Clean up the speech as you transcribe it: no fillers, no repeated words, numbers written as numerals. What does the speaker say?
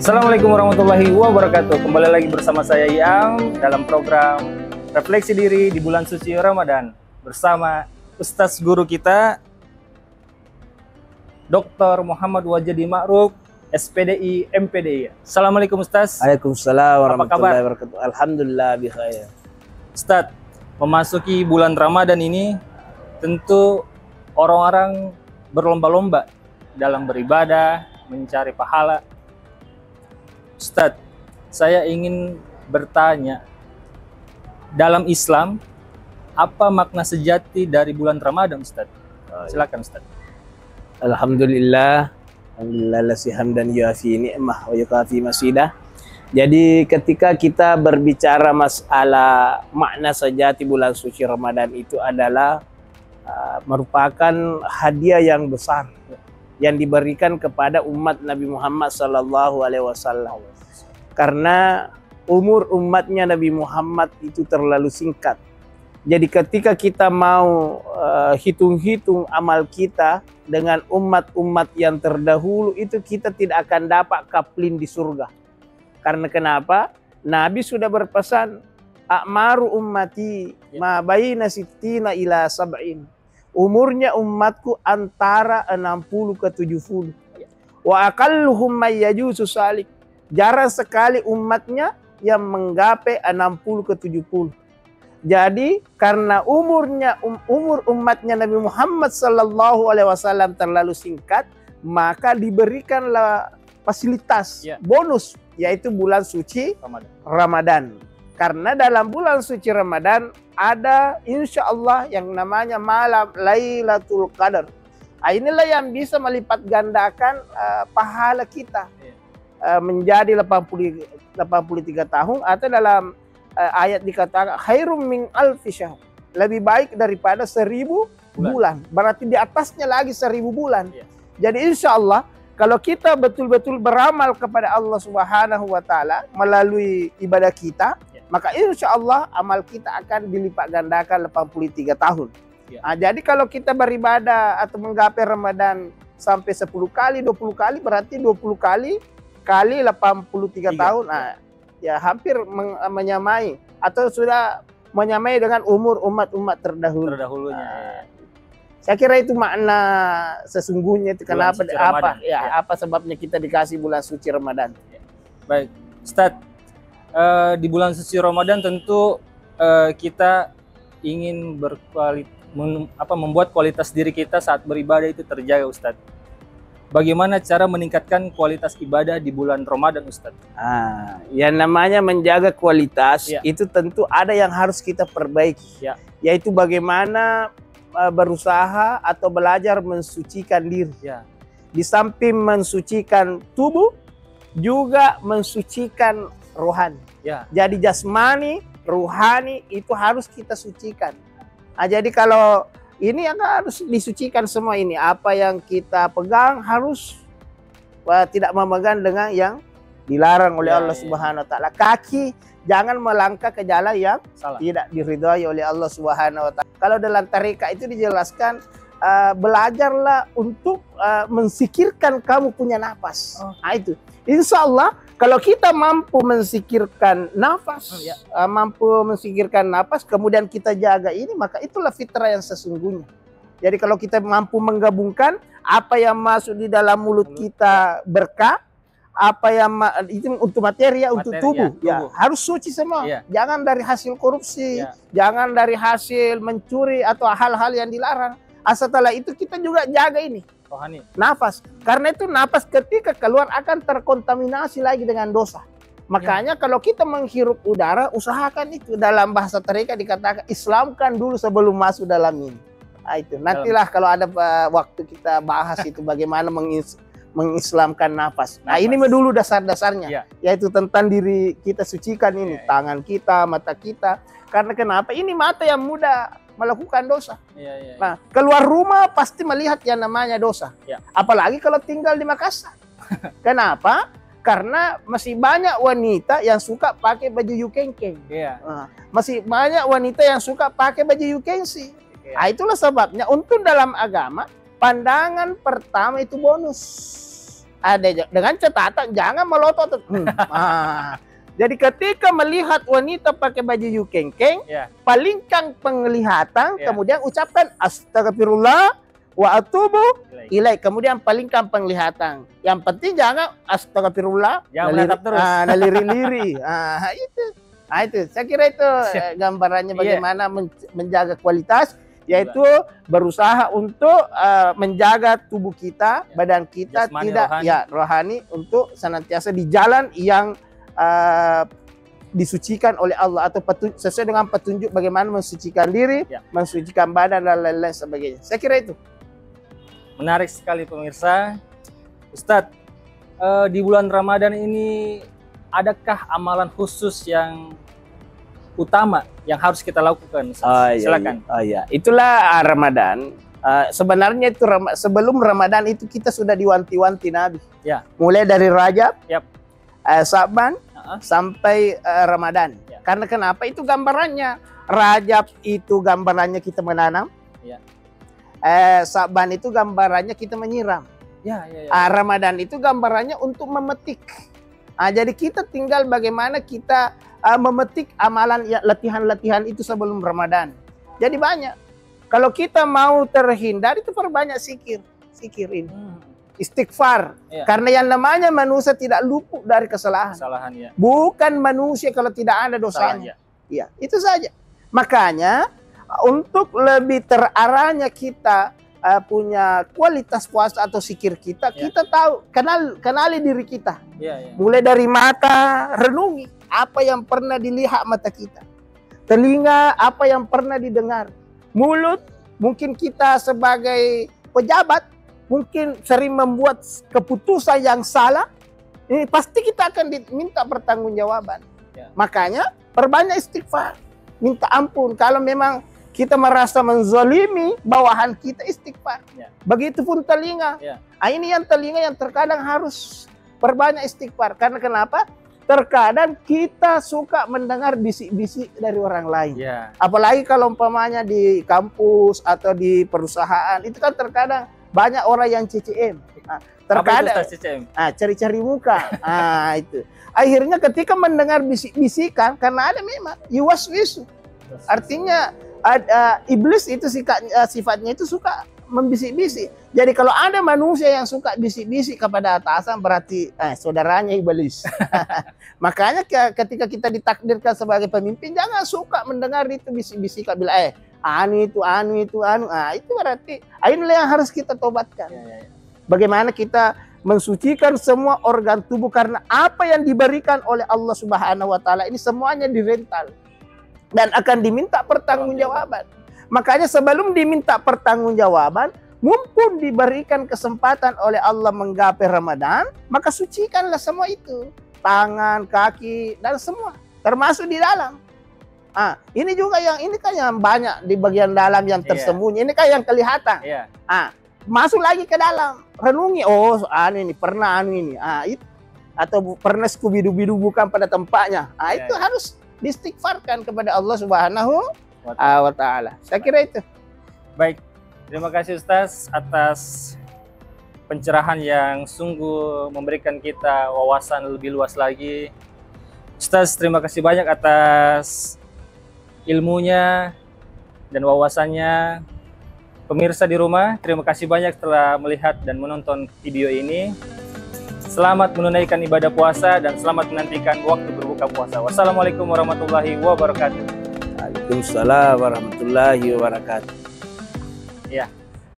Assalamualaikum warahmatullahi wabarakatuh. Kembali lagi bersama saya Yang dalam program Refleksi Diri di bulan suci Ramadan bersama Ustadz guru kita Dr. Muhammad Wajadi Ma'ruf, SPDI, MPDI. Assalamualaikum Ustadz. Waalaikumsalam warahmatullahi wabarakatuh. Alhamdulillah bikhair. Ustadz, memasuki bulan Ramadan ini tentu orang-orang berlomba-lomba dalam beribadah, mencari pahala. Ustadz, saya ingin bertanya, dalam Islam, apa makna sejati dari bulan Ramadan, Ustadz? Silakan, Ustadz. Alhamdulillah, alhamdulillah lasi hamdan yuafi ni'mah wa yukafi masidah. Jadi ketika kita berbicara masalah makna sejati bulan suci Ramadan itu adalah merupakan hadiah yang besar yang diberikan kepada umat Nabi Muhammad SAW. Karena umur umatnya Nabi Muhammad itu terlalu singkat. Jadi ketika kita mau hitung-hitung amal kita dengan umat-umat yang terdahulu, itu kita tidak akan dapat kaplin di surga. Karena kenapa? Nabi sudah berpesan, a'maru ummati ma baina sittina ila sab'in. Umurnya umatku antara 60 ke 70. Wa aqalluhum may yajuzu salik. Jarang sekali umatnya yang menggapai 60 ke 70. Jadi karena umur umatnya Nabi Muhammad SAW terlalu singkat, maka diberikanlah fasilitas bonus, yaitu bulan suci Ramadan. Karena dalam bulan suci Ramadan ada insya Allah yang namanya malam Lailatul Qadar. Inilah yang bisa melipat gandakan pahala kita menjadi 83 tahun, atau dalam ayat dikatakan khairum min alfi syahr, lebih baik daripada 1000 bulan. Berarti di atasnya lagi 1000 bulan. Jadi insya Allah kalau kita betul-betul beramal kepada Allah Subhanahu wa Ta'ala melalui ibadah kita, maka insya Allah amal kita akan dilipat gandakan 83 tahun. Nah, jadi kalau kita beribadah atau menggapai Ramadan sampai 10 kali, 20 kali, berarti 20 kali 83 tahun. Nah, ya hampir menyamai atau sudah menyamai dengan umur umat-umat terdahulunya. Saya kira itu makna sesungguhnya itu kenapa apa sebabnya kita dikasih bulan suci Ramadan. Baik, Ustadz, di bulan suci Ramadan tentu kita ingin membuat kualitas diri kita saat beribadah itu terjaga, Ustadz. Bagaimana cara meningkatkan kualitas ibadah di bulan Ramadan, Ustadz? Yang namanya menjaga kualitas itu tentu ada yang harus kita perbaiki, yaitu bagaimana berusaha atau belajar mensucikan diri. Di samping mensucikan tubuh, juga mensucikan rohani. Jadi jasmani, rohani itu harus kita sucikan. Jadi kalau ini yang harus disucikan semua ini, apa yang kita pegang harus tidak memegang dengan yang dilarang oleh Allah Subhanahu wa Ta'ala. Kaki jangan melangkah ke jalan yang tidak diridhai oleh Allah Subhanahu wa Ta'ala. Kalau dalam tarekat itu dijelaskan, belajarlah untuk mensikirkan kamu punya nafas. Nah itu, insya Allah kalau kita mampu mensikirkan nafas, mampu mensikirkan nafas, kemudian kita jaga ini, maka itulah fitrah yang sesungguhnya. Jadi kalau kita mampu menggabungkan apa yang masuk di dalam mulut kita berkah, apa yang itu untuk materi, untuk tubuh, harus suci semua. Jangan dari hasil korupsi, jangan dari hasil mencuri atau hal-hal yang dilarang. Setelah itu kita juga jaga ini nafas, karena itu nafas ketika keluar akan terkontaminasi lagi dengan dosa. Makanya kalau kita menghirup udara, usahakan itu. Dalam bahasa tarekat dikatakan islamkan dulu sebelum masuk dalam ini. Nah, itu nantilah kalau ada waktu kita bahas itu bagaimana mengislamkan nafas. Nah, ini dulu dasar-dasarnya, yaitu tentang diri kita sucikan ini, tangan kita, mata kita. Karena kenapa? Ini mata yang mudah melakukan dosa. Nah, keluar rumah pasti melihat yang namanya dosa. Apalagi kalau tinggal di Makassar. Kenapa? Karena masih banyak wanita yang suka pakai baju yukengkeng. Masih banyak wanita yang suka pakai baju yukengsi. Iya. Ah, itulah sebabnya untuk dalam agama pandangan pertama itu bonus. Ada dengan catatan jangan melotot. Jadi ketika melihat wanita pakai baju yukengkeng, Ya. palingkan penglihatan, Ya. kemudian ucapkan astagfirullah wa atubu Ilaih. ilaih. Kemudian palingkan penglihatan. Yang penting jangan astagfirullah, Jangan menatap terus. naliri-liri. Itu. Nah, itu. Saya kira itu gambarannya Iya. bagaimana menjaga kualitas, yaitu berusaha untuk menjaga tubuh kita, badan kita Jasmani, tidak rohani. rohani untuk senantiasa di jalan yang disucikan oleh Allah atau sesuai dengan petunjuk bagaimana mensucikan diri, Ya. mensucikan badan dan lain-lain sebagainya. Saya kira itu. Menarik sekali pemirsa. Ustadz, di bulan Ramadan ini adakah amalan khusus yang utama yang harus kita lakukan? Silakan. Iya. Itulah Ramadan. Sebenarnya itu sebelum Ramadan itu kita sudah diwanti-wanti Nabi. Ya. Mulai dari Rajab, Yap. Sa'ban, sampai Ramadan. Ya. Karena kenapa? Itu gambarannya. Rajab itu gambarannya kita menanam. Ya. Sa'ban itu gambarannya kita menyiram. Ya. Ramadan itu gambarannya untuk memetik. Jadi kita tinggal bagaimana kita memetik amalan latihan-latihan itu sebelum Ramadan. Jadi banyak. Kalau kita mau terhindar itu perbanyak zikir ini. Istighfar. Ya. Karena yang namanya manusia tidak luput dari kesalahan. Kesalahan ya. Bukan manusia kalau tidak ada dosanya. Ya, itu saja. Makanya untuk lebih terarahnya kita punya kualitas puasa atau zikir kita, Ya. kita tahu, kenali diri kita. Ya. Mulai dari mata, renungi apa yang pernah dilihat mata kita. Telinga, apa yang pernah didengar. Mulut, mungkin kita sebagai pejabat, mungkin sering membuat keputusan yang salah. Ini pasti kita akan diminta pertanggungjawaban. Ya. Makanya perbanyak istighfar, minta ampun. Kalau memang kita merasa menzalimi bawahan kita, istighfar. Ya. Begitupun telinga. Ya. Ini yang telinga yang terkadang harus perbanyak istighfar. Karena kenapa? Terkadang kita suka mendengar bisik-bisik dari orang lain. Ya. Apalagi kalau umpamanya di kampus atau di perusahaan, itu kan terkadang banyak orang yang CCM. Terkadang Apa itu CCM? cari-cari muka. Itu. Akhirnya ketika mendengar bisik-bisikan, karena ada memang yuwaswisu. Artinya iblis itu sifatnya itu suka membisik-bisik. Jadi kalau ada manusia yang suka bisik-bisik kepada atasan, berarti saudaranya iblis. Makanya ketika kita ditakdirkan sebagai pemimpin, jangan suka mendengar itu bisik-bisik bila anu itu. Itu berarti inilah yang harus kita tobatkan. Ya. Bagaimana kita mensucikan semua organ tubuh, karena apa yang diberikan oleh Allah Subhanahu wa taala ini semuanya dirental dan akan diminta pertanggungjawaban. Makanya sebelum diminta pertanggungjawaban, mumpun diberikan kesempatan oleh Allah menggapai Ramadan, maka sucikanlah semua itu. Tangan, kaki, dan semua. Termasuk di dalam. Ini juga yang banyak di bagian dalam yang tersembunyi. Ini kan yang kelihatan. Iya. Masuk lagi ke dalam. Renungi. Ini pernah ini. Itu. Atau pernah skubidu-bidu bukan pada tempatnya. Itu harus diistighfarkan kepada Allah Subhanahu wa ta'ala. Saya kira itu. Baik, terima kasih Ustaz atas pencerahan yang sungguh memberikan kita wawasan lebih luas lagi. Ustaz, terima kasih banyak atas ilmunya dan wawasannya. Pemirsa di rumah, terima kasih banyak telah melihat dan menonton video ini. Selamat menunaikan ibadah puasa dan selamat menantikan waktu berbuka puasa. Wassalamualaikum warahmatullahi wabarakatuh. Waalaikumsalam warahmatullahi wabarakatuh. Ya.